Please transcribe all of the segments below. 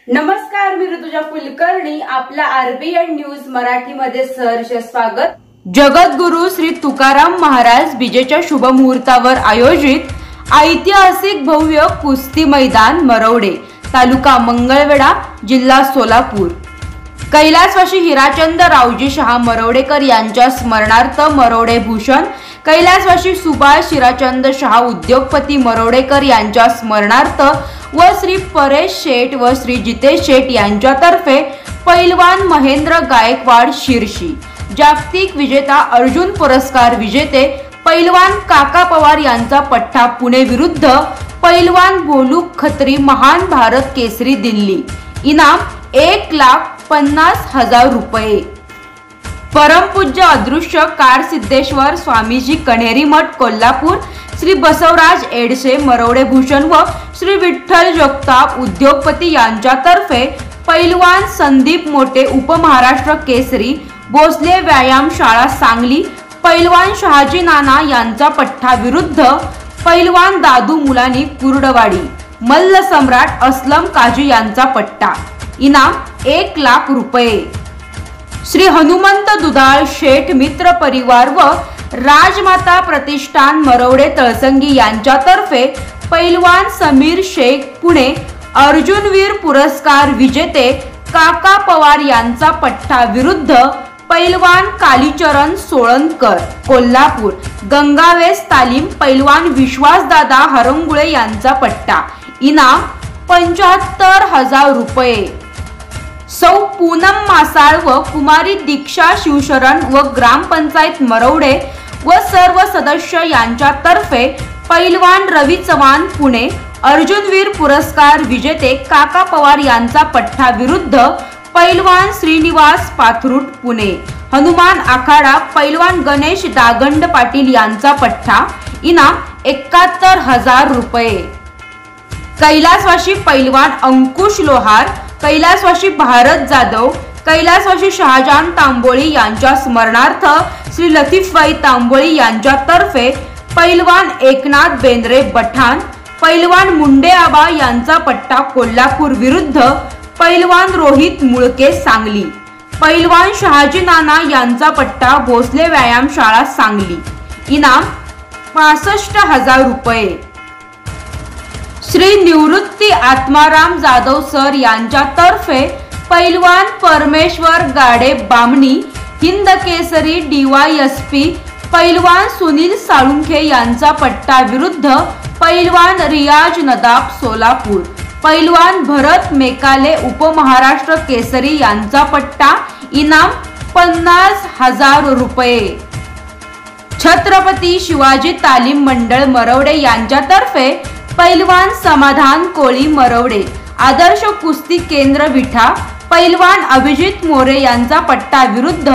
नमस्कार, मी ऋतुजा कुलकर्णी. आपल्या RBN news मराठीमध्ये सहर्ष स्वागत. जगद्गुरु श्री तुकाराम महाराज बीजेच्या शुभ मुहूर्तावर आयोजित ऐतिहासिक भव्य कुस्ती मैदान मरवडे, तालुका मंगळवेढा, जिल्हा सोलापूर. कैलासवासी हिराचंद रावजी शहा मरवडेकर यांच्या स्मरणार्थ मरवडे भूषण, कैलासवासी सुभाष हिराचंद शहा उद्योगपती मरवडेकर यांच्या स्मरणार्थ व श्री परेश शेठ व श्री जितेश शेठ यांच्यातर्फे पैलवान महेंद्र गायकवाड शिरशी, जागतिक विजेता अर्जुन पुरस्कार विजेते पैलवान काका पवार यांचा पट्टा पुणे विरुद्ध पैलवान भोलू खत्री महान भारत केसरी दिल्ली. इनाम 1,50,000 रुपये. परमपूज्य अदृश्य कारसिद्धेश्वर स्वामीजी कण्हेरी मठ कोल्हापूर, श्री बसवराज एडसे मरवडे भूषण व श्री विठ्ठल जगताप उद्योगपती यांच्यातर्फे पैलवान संदीप मोटे उपमहाराष्ट्र केसरी भोसले व्यायाम शाळा सांगली, पैलवान शहाजी नाना यांचा पट्टा विरुद्ध पैलवान दादू मुलानी कुर्डवाडी, मल्ल सम्राट असलम काजी यांचा पट्टा. इनाम 1,00,000 रुपये. श्री हनुमंत दुधाळ शेठ मित्र परिवार व राजमाता प्रतिष्ठान मरवडे तळसंगी यांच्यातर्फे पैलवान समीर शेख पुणे अर्जुनवीर पुरस्कार विजेते काका पवार यांचा पट्टा विरुद्ध पैलवान कालीचरण सोळंकर कोल्हापूर गंगावेस तालीम पैलवान विश्वासदादा हरंगुळे यांचा पट्टा. इनाम 75,000 रुपये. सौ पूनम मासाळ व कुमारी दीक्षा शिवशरण व ग्रामपंचायत मरवडे व सर्व सदस्य यांच्यातर्फे पैलवान रवी चव्हाण पुणे अर्जुनवीर पुरस्कार विजेते काका पवार यांचा पट्टा विरुद्ध पैलवान श्रीनिवास पाथरुट पुणे हनुमान आखाडा पैलवान गणेश दागंड पाटील यांचा पट्टा. इनाम 71,000 रुपये. कैलासवासी पैलवान अंकुश लोहार, कैलासवासी भारत जाधव, कैलासवासी शहाजान तांबोळी यांच्या स्मरणार्थ श्री लतीफबाई तांबोळी यांच्यातर्फे पैलवान एकनाथ बेंद्रे बठाण, पैलवान मुंडे आबा यांचा पट्टा कोल्हापूर विरुद्ध पैलवान रोहित मुळके सांगली, पैलवान शहाजी नाना यांचा पट्टा भोसले व्यायाम शाळा सांगली. इनाम 65,000 रुपये. श्री निवृत्ती आत्माराम जाधव सर यांच्यातर्फे पैलवान परमेश्वर गाडे बामणी हिंद केसरी DYSP पैलवान सुनील साळुंखे यांचा पट्टा विरुद्ध पैलवान रियाज नदाब सोलापूर, पैलवान भरत मेकाले उपमहाराष्ट्र केसरी यांचा पट्टा. इनाम 50,000 रुपये. छत्रपती शिवाजी तालीम मंडळ मरवडे यांच्यातर्फे पैलवान समाधान कोळी मरवडे आदर्श कुस्ती केंद्र विठा पैलवान अभिजित मोरे यांचा पट्टा विरुद्ध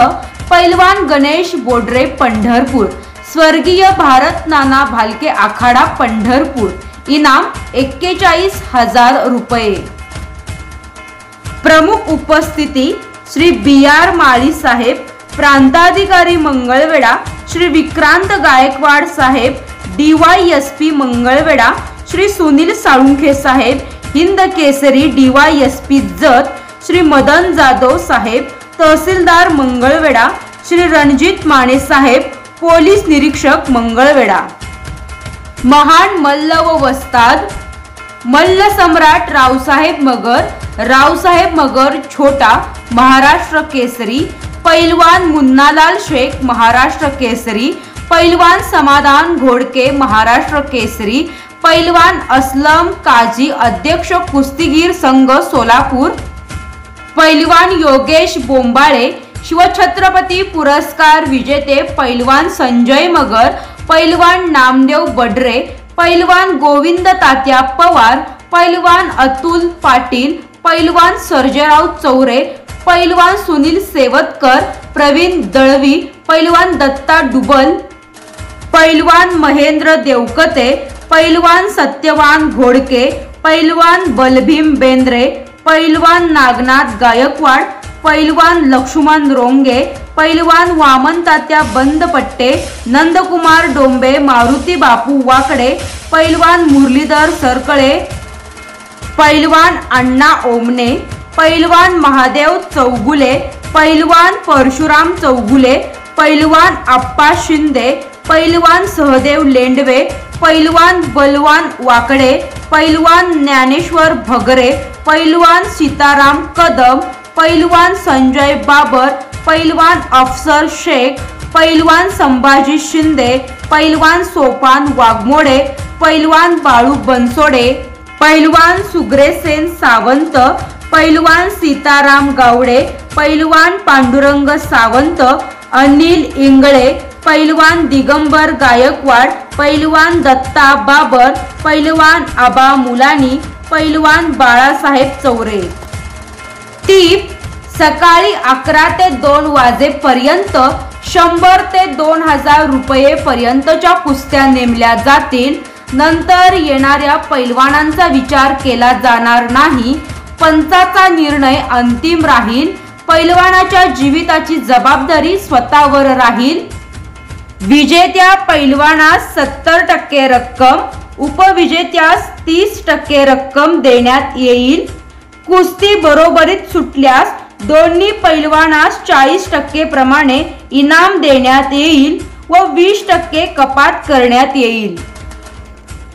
पैलवान गणेश बोडरे पंढरपूर, स्वर्गीय भारत नाना भालके आखाडा पंढरपूर. इनाम 41,000 रुपये. प्रमुख उपस्थिती श्री BR माळी साहेब, प्रांताधिकारी मंगळवेढा, श्री विक्रांत गायकवाड साहेब DYSP मंगळवेढा, श्री सुनील साळुंखे साहेब हिंद केसरी DYSP जत, श्री मदन जाधव साहेब तहसीलदार मंगळवेढा, श्री रणजित माने साहेब पोलीस निरीक्षक मंगळवेढा. महान मल्ल व वस्ताद मल्ल सम्राट रावसाहेब मगर छोटा महाराष्ट्र केसरी, पैलवान मुन्नालाल शेख महाराष्ट्र केसरी, पैलवान समाधान घोडके महाराष्ट्र केसरी, पैलवान असलम काजी अध्यक्ष कुस्तीगीर संघ सोलापूर, पैलवान योगेश बोंबाळे शिवछत्रपती पुरस्कार विजेते पैलवान संजय मगर, पैलवान नामदेव बडरे, पैलवान गोविंद तात्या पवार, पैलवान अतुल पाटील, पैलवान सर्जेराव चौरे, पैलवान सुनील सेवतकर, प्रवीण दळवी, पैलवान दत्ता डुबल, पैलवान महेंद्र देवकते, पैलवान सत्यवान घोडके, पैलवान बलभीम बेंद्रे, पैलवान नागनाथ गायकवाड, पैलवान लक्ष्मण रोंगे, पैलवान वामन तात्या बंदपट्टे, नंदकुमार डोंबे, मारुती बापू वाकडे, पैलवान मुरलीधर सरकळे, पैलवान अण्णा ओमने, पैलवान महादेव चौगुले, पैलवान परशुराम चौगुले, पैलवान आप्पा शिंदे, पैलवान सहदेव लेंडवे, पैलवान बलवान वाकडे, पैलवान ज्ञानेश्वर भगरे, पैलवान सीताराम कदम, पैलवान संजय बाबर, पैलवान अफसर शेख, पैलवान संभाजी शिंदे, पैलवान सोपान वाघमोडे, पैलवान बाळू बनसोडे, पैलवान सुग्रेसेन सावंत, पैलवान सीताराम गावडे, पैलवान पांडुरंग सावंत, अनिल इंगळे, पैलवान दिगंबर गायकवाड, पैलवान दत्ता बाबर, पैलवान आबा मुलानी, पैलवान बाळासाहेब चौरे। टीप: सकाळी 11 ते 2 वाजेपर्यंत 100 ते 2000 रुपये पर्यंतच्या कुस्त्या नेमल्या जातील। नंतर येणाऱ्या पैलवानांचा विचार केला जाणार नाही। पंचाचा निर्णय अंतिम राहील। पैलवानाच्या जीविताची जबाबदारी स्वतःवर राहील। विजेत्या पैलवानास 70% रक्कम, उपविजेत्यास 30% रक्कम देण्यात येईल। कुस्ती बरोबरीत सुटल्यास दोन्ही पैलवानास 40% प्रमाणे इनाम देण्यात येईल व 20% कपात करण्यात येईल।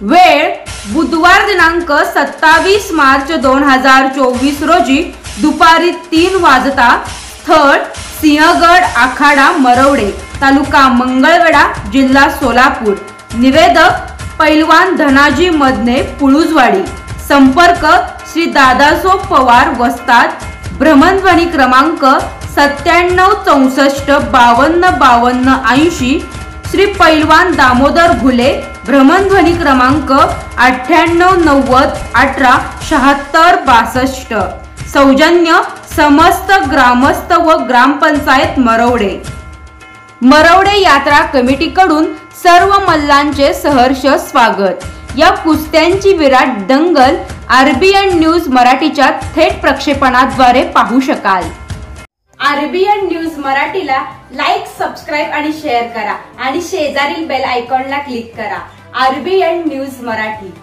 वेळ: बुधवार दिनांक 27 मार्च 2024 रोजी दुपारी 3 वाजता। स्थळ: सिंहगड आखाडा मरवडे, तालुका मंगळवेढा, जिल्हा सोलापूर। निवेदक: पैलवान धनाजी मदने, पुळुजवाडी। संपर्क: श्री दादासो पवार, वस्ताद। भ्रमणध्वनी क्रमांक 9764 52 52 80। श्री पैलवान दामोदर घुले। भ्रमणध्वनी क्रमांक 9890 18 76 62। सौजन्य: समस्त ग्रामस्थ व ग्रामपंचायत मरवडे। मरवडे यात्रा कमिटीकडून सर्व मल्लांचे सहर्ष स्वागत। या कुस्त्यांची विराट दंगल आरबीएन न्यूज मराठीच्या थेट प्रक्षेपणाद्वारे पाहू शकाल। आरबीएन न्यूज मराठीला लाईक, सबस्क्राईब आणि शेअर करा आणि शेजारील बेल आयकॉनला क्लिक करा। RBN news Marathi.